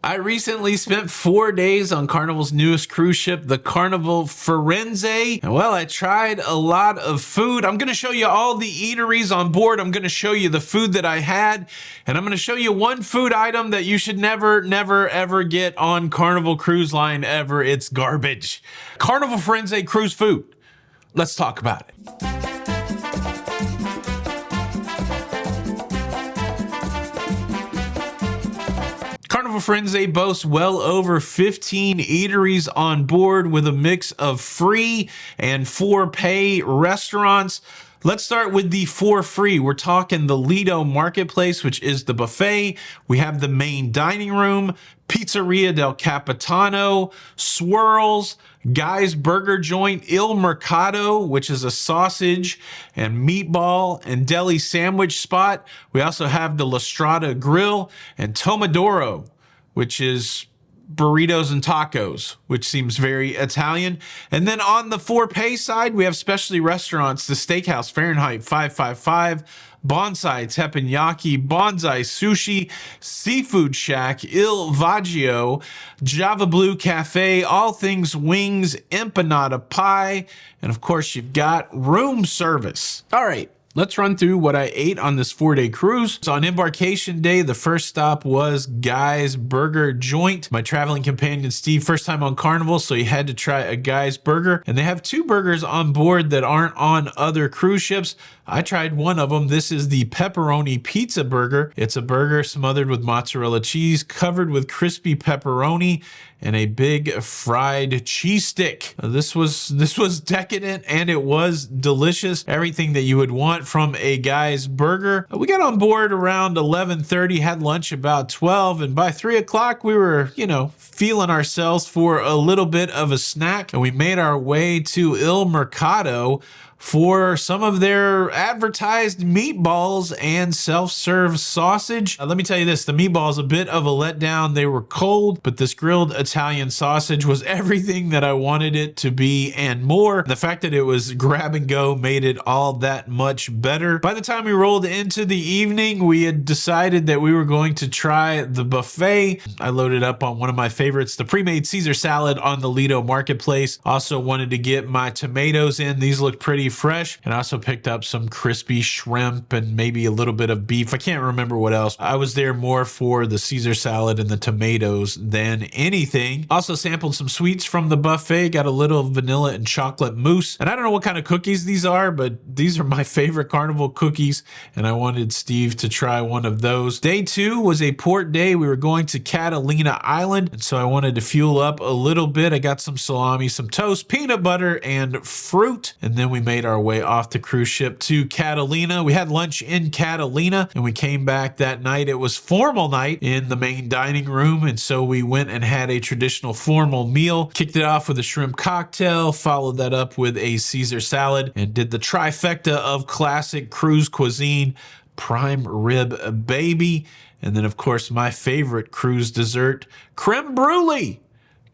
I recently spent 4 days on Carnival's newest cruise ship, the Carnival Firenze. And well, I tried a lot of food. I'm going to show you all the eateries on board. I'm going to show you the food that I had. And I'm going to show you one food item that you should never, ever get on Carnival Cruise Line ever. It's garbage. Carnival Firenze cruise food. Let's talk about it. Carnival Firenze boasts well over 15 eateries on board with a mix of free and for pay restaurants. Let's start with the for free. We're talking the Lido Marketplace, which is the buffet. We have the main dining room, Pizzeria del Capitano, Swirls, Guy's Burger Joint, Il Mercato, which is a sausage and meatball and deli sandwich spot. We also have the La Strada Grill and Tomodoro, which is burritos and tacos, which seems very Italian. And then on the for pay side, we have specialty restaurants, the Steakhouse Fahrenheit 555, Bonsai Teppanyaki, Bonsai Sushi, Seafood Shack, Il Vaggio, Java Blue Cafe, All Things Wings, Empanada Pie, and of course you've got room service. All right. Let's run through what I ate on this 4-day cruise. So on embarkation day, the first stop was Guy's Burger Joint. My traveling companion, Steve, first time on Carnival, so he had to try a Guy's Burger. And they have 2 burgers on board that aren't on other cruise ships. I tried one of them. This is the pepperoni pizza burger. It's a burger smothered with mozzarella cheese, covered with crispy pepperoni, and a big fried cheese stick. This was decadent and it was delicious. Everything that you would want from a Guy's Burger. We got on board around 11:30, had lunch about 12, and by 3 o'clock we were, feeling ourselves for a little bit of a snack, and we made our way to Il Mercato for some of their advertised meatballs and self-serve sausage. Let me tell you this, the meatballs, a bit of a letdown. They were cold, but this grilled Italian sausage was everything that I wanted it to be and more. The fact that it was grab and go made it all that much better. By the time we rolled into the evening, we had decided that we were going to try the buffet. I loaded up on one of my favorites, the pre-made Caesar salad on the Lido Marketplace. Also wanted to get my tomatoes in. These look pretty fresh, and I also picked up some crispy shrimp and maybe a little bit of beef. I can't remember what else. I was there more for the Caesar salad and the tomatoes than anything. Also sampled some sweets from the buffet, got a little vanilla and chocolate mousse. And I don't know what kind of cookies these are, but these are my favorite Carnival cookies, and I wanted Steve to try one of those. Day 2 was a port day. We were going to Catalina Island, and so I wanted to fuel up a little bit. I got some salami, some toast, peanut butter, and fruit, and then we made our way off the cruise ship to Catalina. We had lunch in Catalina and we came back that night. It was formal night in the main dining room, and so we went and had a traditional formal meal. Kicked it off with a shrimp cocktail, followed that up with a Caesar salad, and did the trifecta of classic cruise cuisine, prime rib baby, and then of course my favorite cruise dessert, creme brulee.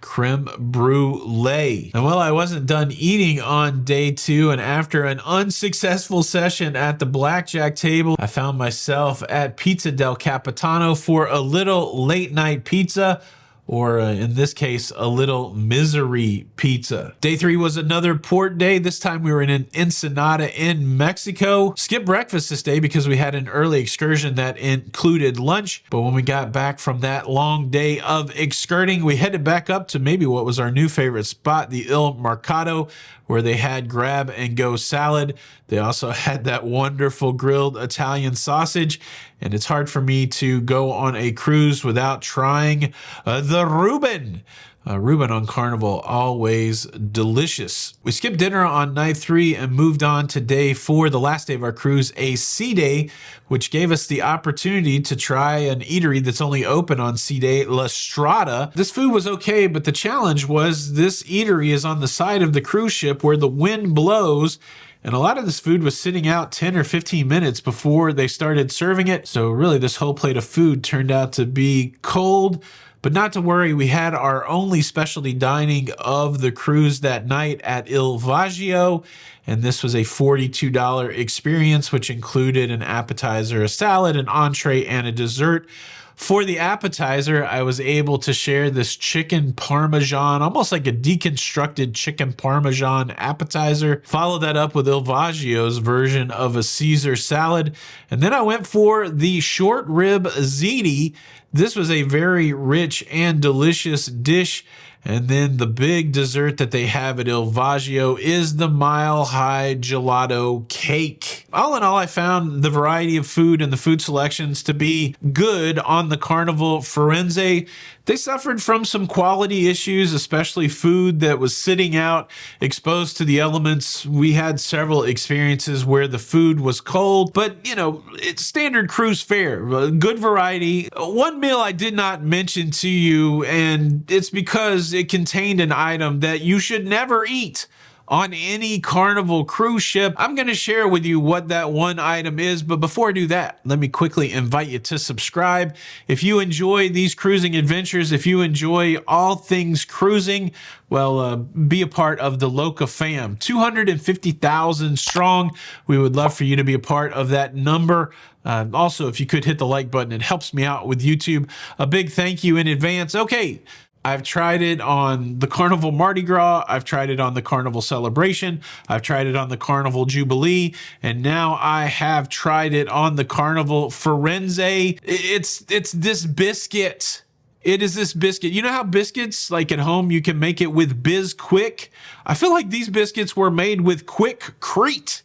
Creme brulee. And well, I wasn't done eating on day 2, and after an unsuccessful session at the blackjack table, I found myself at Pizza del Capitano for a little late night pizza, or in this case, a little misery pizza. Day 3 was another port day. This time we were in Ensenada in Mexico. Skipped breakfast this day because we had an early excursion that included lunch. But when we got back from that long day of excurting, we headed back up to maybe what was our new favorite spot, the Il Mercato, where they had grab and go salad. They also had that wonderful grilled Italian sausage. And it's hard for me to go on a cruise without trying the Reuben. Reuben on Carnival, always delicious. We skipped dinner on night 3 and moved on to day 4, the last day of our cruise, a sea day, which gave us the opportunity to try an eatery that's only open on sea day, La Strada. This food was okay, but the challenge was this eatery is on the side of the cruise ship where the wind blows, and a lot of this food was sitting out 10 or 15 minutes before they started serving it. So really this whole plate of food turned out to be cold. But not to worry, we had our only specialty dining of the cruise that night at Il Vaggio, and this was a $42 experience, which included an appetizer, a salad, an entree, and a dessert. For the appetizer, I was able to share this chicken parmesan, almost like a deconstructed chicken parmesan appetizer. Follow that up with Il Vaggio's version of a Caesar salad. And then I went for the short rib ziti. This was a very rich and delicious dish. And then the big dessert that they have at Il Vaggio is the Mile High Gelato Cake. All in all, I found the variety of food and the food selections to be good on the Carnival Firenze. They suffered from some quality issues, especially food that was sitting out, exposed to the elements. We had several experiences where the food was cold, but you know, it's standard cruise fare. Good variety. One meal I did not mention to you, and it's because it contained an item that you should never eat on any Carnival cruise ship. I'm going to share with you what that one item is, but before I do that, let me quickly invite you to subscribe. If you enjoy these cruising adventures, if you enjoy all things cruising, well, be a part of the Loca fam. 250,000 strong. We would love for you to be a part of that number. Also, if you could hit the like button, it helps me out with YouTube. A big thank you in advance. Okay. I've tried it on the Carnival Mardi Gras. I've tried it on the Carnival Celebration. I've tried it on the Carnival Jubilee. And now I have tried it on the Carnival Firenze. It's this biscuit. It is this biscuit. You know how biscuits, like at home, you can make it with Bisquick? I feel like these biscuits were made with Quickcrete.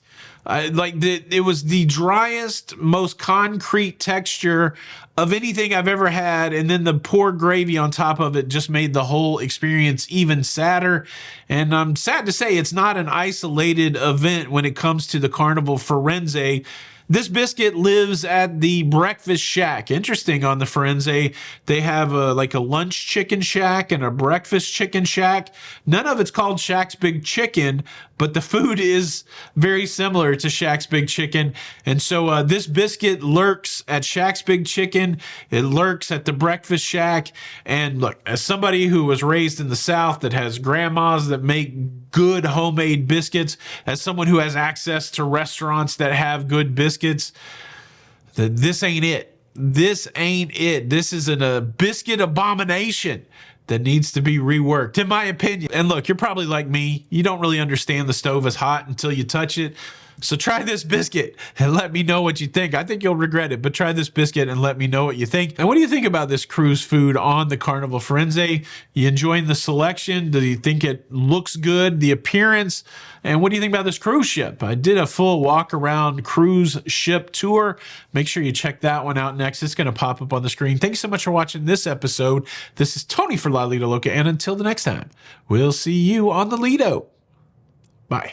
It was the driest, most concrete texture of anything I've ever had, and then the poor gravy on top of it just made the whole experience even sadder. And I'm sad to say it's not an isolated event when it comes to the Carnival Firenze. This biscuit lives at the Breakfast Shack. Interesting, on the Firenze, they have like a lunch chicken shack and a breakfast chicken shack. None of it's called Shack's Big Chicken, but the food is very similar to Shack's Big Chicken. And so this biscuit lurks at Shack's Big Chicken. It lurks at the Breakfast Shack. And look, as somebody who was raised in the South that has grandmas that make good homemade biscuits, as someone who has access to restaurants that have good biscuits, this ain't it. This ain't it. This is a biscuit abomination that needs to be reworked, in my opinion. And look, you're probably like me. You don't really understand the stove is hot until you touch it. So try this biscuit and let me know what you think. I think you'll regret it, but try this biscuit and let me know what you think. And what do you think about this cruise food on the Carnival Firenze? You enjoying the selection? Do you think it looks good? The appearance? And what do you think about this cruise ship? I did a full walk around cruise ship tour. Make sure you check that one out next. It's going to pop up on the screen. Thanks so much for watching this episode. This is Tony for La Lido Loca, and until the next time, we'll see you on the Lido. Bye.